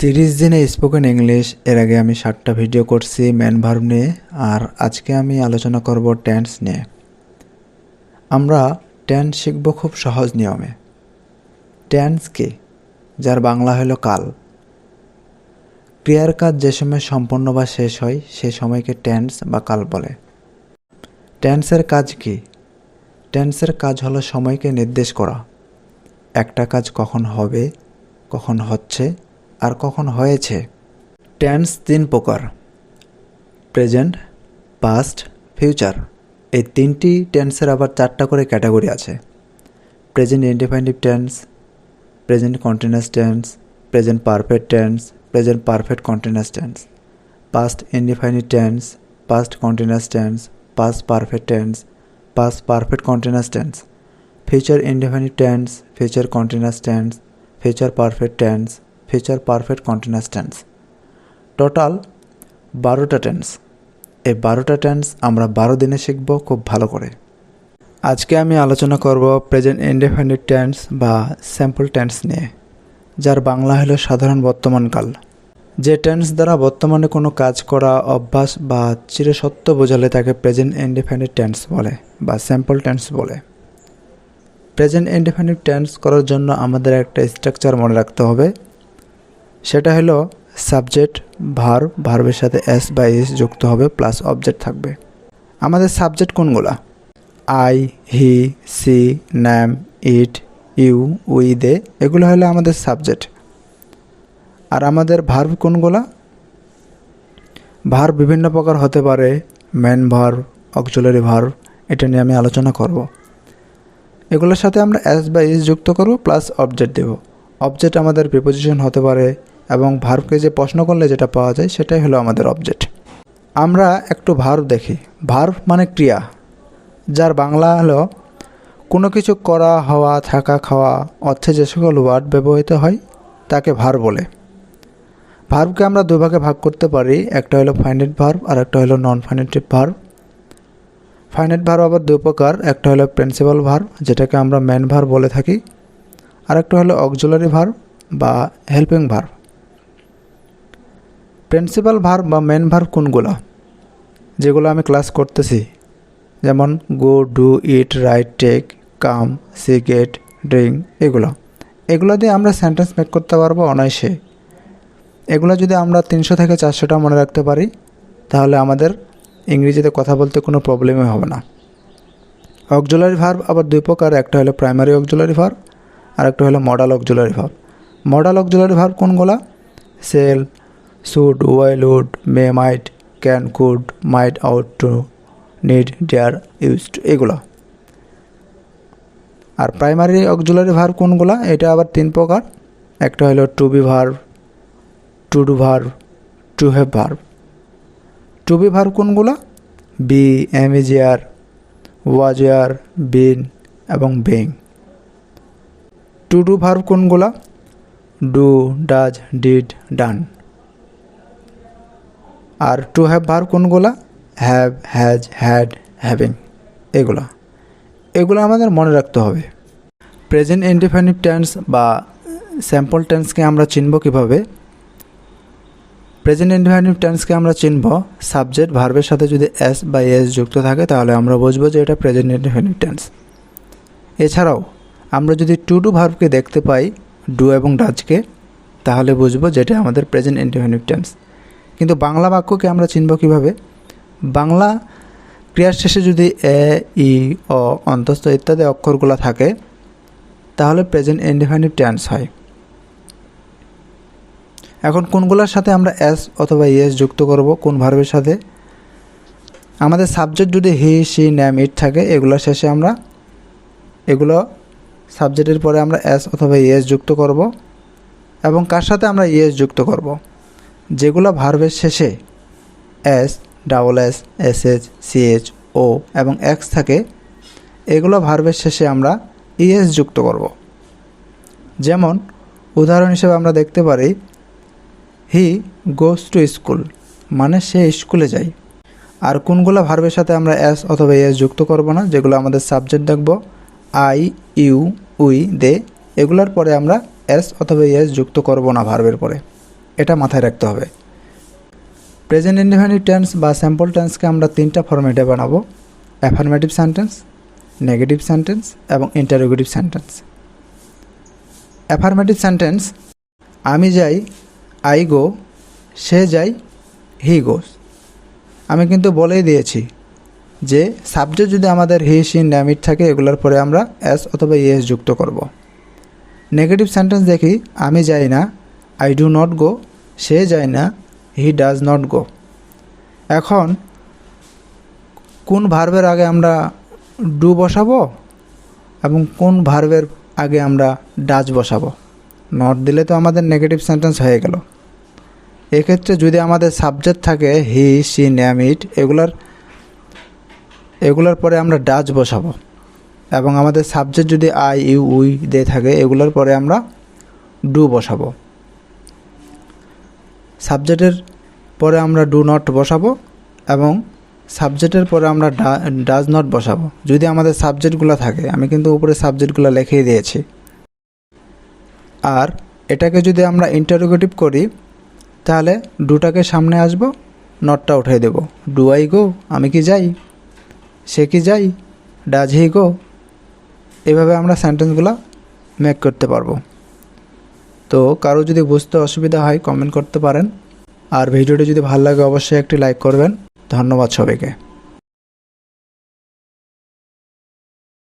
30 দিনে spoken English এর আগে আমি 7টা ভিডিও করছি মেন ভার্ব নিয়ে। আর আজকে আমি আলোচনা করব টেন্স নিয়ে। আমরা টেন্স শিখব খুব সহজ নিয়মে। টেন্স কি? যার বাংলা হলো কাল। ক্রিয়ার কাজ যে সময় সম্পন্ন বা শেষ হয় সেই সময়কে টেন্স বা কাল বলে। টেন্সের কাজ কি? টেন্সের কাজ হলো সময়কে নির্দেশ করা। একটা কাজ কখন হবে, কখন হচ্ছে আর কখন হয়েছে। টেন্স 3 প্রকার: প্রেজেন্ট, পাস্ট, ফিউচার। এই 3টি টেন্সের আবার 4টা করে ক্যাটাগরি আছে। Present indefinite tense, present continuous tense, present perfect tense, present perfect continuous tense, past indefinite tense, past continuous tense, past perfect tense, past perfect continuous tense, future indefinite tense, future continuous tense, future perfect tense, future perfect continuous tense. Total 12টা tense. এই 12টা tense আমরা 12 দিনে শিখব খুব ভালো করে। আজকে আমি আলোচনা করব প্রেজেন্ট ইনডিফিনিট টেন্স বা স্যাম্পল টেন্স নিয়ে, যার বাংলা হলো সাধারণ বর্তমানকাল। যে টেন্স দ্বারা বর্তমানে কোনো কাজ করা অভ্যাস বা চিরসত্য বোঝালে তাকে প্রেজেন্ট ইনডিফিনিট টেন্স বলে বা স্যাম্পল টেন্স বলে। প্রেজেন্ট ইনডিফিনিট টেন্স করার জন্য আমাদের একটা স্ট্রাকচার মনে রাখতে হবে। সেটা হলো সাবজেক্ট, ভার্ব, ভার্বের সাথে এস বা ইস যুক্ত হবে, প্লাস অবজেক্ট থাকবে। আমাদের সাবজেক্ট কোনগুলা? আই, হি, সি, ন্যাম, ইট, ইউ, উই, দে, এগুলো হলো আমাদের সাবজেক্ট। আর আমাদের ভার্ব কোনগুলা? ভার্ব বিভিন্ন প্রকার হতে পারে। মেন ভার্ব, অক্সিলারি ভার্ব, এটা নিয়ে আমি আলোচনা করব। এগুলোর সাথে আমরা এস বা ইস যুক্ত করব, প্লাস অবজেক্ট দেব। অবজেক্ট আমাদের প্রিপোজিশন হতে পারে এবং ভার্বকে যে প্রশ্ন করলে যেটা পাওয়া যায় সেটাই হলো আমাদের অবজেক্ট। আমরা একটু ভার্ব দেখি। ভার্ব মানে ক্রিয়া, যার বাংলা হলো কোনো কিছু করা, হওয়া, থাকা, খাওয়া অর্থে যে সকল ওয়ার্ড ব্যবহৃত হয় তাকে ভার্ব বলে। ভার্বকে আমরা দুই ভাগে ভাগ করতে পারি, একটা হলো ফাইনাইট ভার্ব আর একটা হলো নন ফাইনাইটিভ ভার্ব। ফাইনাইট ভার্ব আবার দুই প্রকার, একটা হলো প্রিন্সিপাল ভার্ব, যেটাকে আমরা মেন ভার্ব বলে থাকি, আর একটা হলো অক্সিলারি ভার্ব বা হেল্পিং ভার্ব। প্রিন্সিপাল ভার্ব বা মেন ভার্ব কোনগুলো? যেগুলো আমি ক্লাস করতেছি, যেমন go, do, eat, write, take, come, see, get, drink, এগুলো দিয়ে আমরা সেন্টেন্স মেক করতে পারবো অনায়াসে। এগুলো যদি আমরা 300 থেকে 400টা মনে রাখতে পারি তাহলে আমাদের ইংরেজিতে কথা বলতে কোনো প্রবলেমই হবে না। অক্সিলারি ভার্ব আবার দুই প্রকার, একটা হলো প্রাইমারি অক্সিলারি ভার্ব আর একটা হলো modal auxiliary verb. Modal auxiliary verb কোনগুলো? Shall, should, will, would, may, might, can, could, might, ought to, need, dare, used, এগুলো। আর প্রাইমারি অক্সিলারি ভার্ব কোনগুলো? এটা আবার 3 প্রকার, একটা হলো to be verb, to do verb, to have verb. To be verb কোনগুলো? Be, am is are, was were, been এবং বিং। টু ডু ভার্ব কোনগুলো? Do, does, did, done. আর টু হ্যাভ ভার্ব কোনগুলো? হ্যাভ, হ্যাজ, হ্যাড, হ্যাভিং, এগুলো আমাদের মনে রাখতে হবে। প্রেজেন্ট ইনডিফিনিট টেন্স বা স্যাম্পল টেন্সকে আমরা চিনব কিভাবে? প্রেজেন্ট ইনডিফিনিট টেন্সকে আমরা চিনব সাবজেক্ট ভার্বের সাথে যদি এস বা এস যুক্ত থাকে তাহলে আমরা বুঝবো যে এটা প্রেজেন্ট ইনডিফিনিট টেন্স। এছাড়াও আমরা যদি টু ডু ভার্বকে দেখতে পাই, ডু এবং ডাজকে, তাহলে বুঝবো যেটা আমাদের প্রেজেন্ট ইনডিফিনিট টেন্স। কিন্তু বাংলা বাক্যকে আমরা চিনব কিভাবে? বাংলা ক্রিয়ার শেষে যদি এ, ই, অ, অন্তস্থ ইত্যাদি অক্ষরগুলো থাকে তাহলে প্রেজেন্ট ইনডিফিনিট টেন্স হয়। এখন কোনগুলোর সাথে আমরা এস অথবা ইএস যুক্ত করব? কোন ভার্বের সাথে? আমাদের সাবজেক্ট যদি হি, সি, ন্যাম, ইট থাকে, এগুলোর শেষে আমরা সাবজেক্টের পরে আমরা এস অথবা ইএস যুক্ত করব। এবং কার সাথে আমরা ইএস যুক্ত করব? যেগুলো ভার্বের শেষে S, double S, S H, C H, O এবং এক্স থাকে, এগুলো ভার্বের শেষে আমরা ইএস যুক্ত করব। যেমন উদাহরণ হিসেবে আমরা দেখতে পারি হি গোজ টু স্কুল, মানে সে স্কুলে যায়। আর কোনগুলো ভার্বের সাথে আমরা এস অথবা এস যুক্ত করব না? যেগুলো আমাদের সাবজেক্ট দেখব আই, ইউ, উই, দে, এগুলোর পরে আমরা এস অথবা এস যুক্ত করব না ভার্বের পরে। এটা মাথায় রাখতে হবে। প্রেজেন্ট ইনডেফিনিট টেন্স বা স্যাম্পল টেন্সকে আমরা তিনটা ফরম্যাটে বানাবো: অ্যাফার্মেটিভ সেন্টেন্স, নেগেটিভ সেন্টেন্স এবং ইন্টারোগেটিভ সেন্টেন্স। অ্যাফার্মেটিভ সেন্টেন্স: আমি যাই, আই গো, সে যায়, হি গোস। আমি কিন্তু বলেই দিয়েছি যে সাবজেক্ট যদি আমাদের হি, সি, নেম, ইট থাকে, এগুলোর পরে আমরা এস অথবা ইএস যুক্ত করব। নেগেটিভ সেন্টেন্স দেখি: আমি যাই না, আই ডু নট গো, সে যায় না, হি ডাজ নট গো। এখন কোন ভার্বের আগে আমরা ডু বসাবো এবং কোন ভার্বের আগে আমরা ডাজ বসাবো? নট দিলে তো আমাদের নেগেটিভ সেন্টেন্স হয়ে গেল। এক্ষেত্রে যদি আমাদের সাবজেক্ট থাকে হি, সি, নেম, ইট, এগুলোর পরে আমরা ডাজ বসাবো এবং আমাদের সাবজেক্ট যদি আই, ইউ, উই দিয়ে থাকে, এগুলোর পরে আমরা ডু বসাবো। সাবজেক্টের পরে আমরা ডু নট বসাবো এবং সাবজেক্টের পরে আমরা ডাজ নট বসাবো যদি আমাদের সাবজেক্টগুলো থাকে। আমি কিন্তু উপরে সাবজেক্টগুলো লিখেই দিয়েছি। আর এটাকে যদি আমরা ইন্টারোগেটিভ করি তাহলে ডুটাকে সামনে আসবো, নটটা উঠিয়ে দেব। ডু আই গো, আমি কি যাই, সে কি যাই, ডাজ হি গো। এভাবে আমরা সেন্টেন্সগুলো মেক করতে পারবো। তো কারো যদি বুঝতে অসুবিধা হয় কমেন্ট করতে পারেন। আর ভিডিওটি যদি ভালো লাগে অবশ্যই একটি লাইক করবেন। ধন্যবাদ সবাইকে।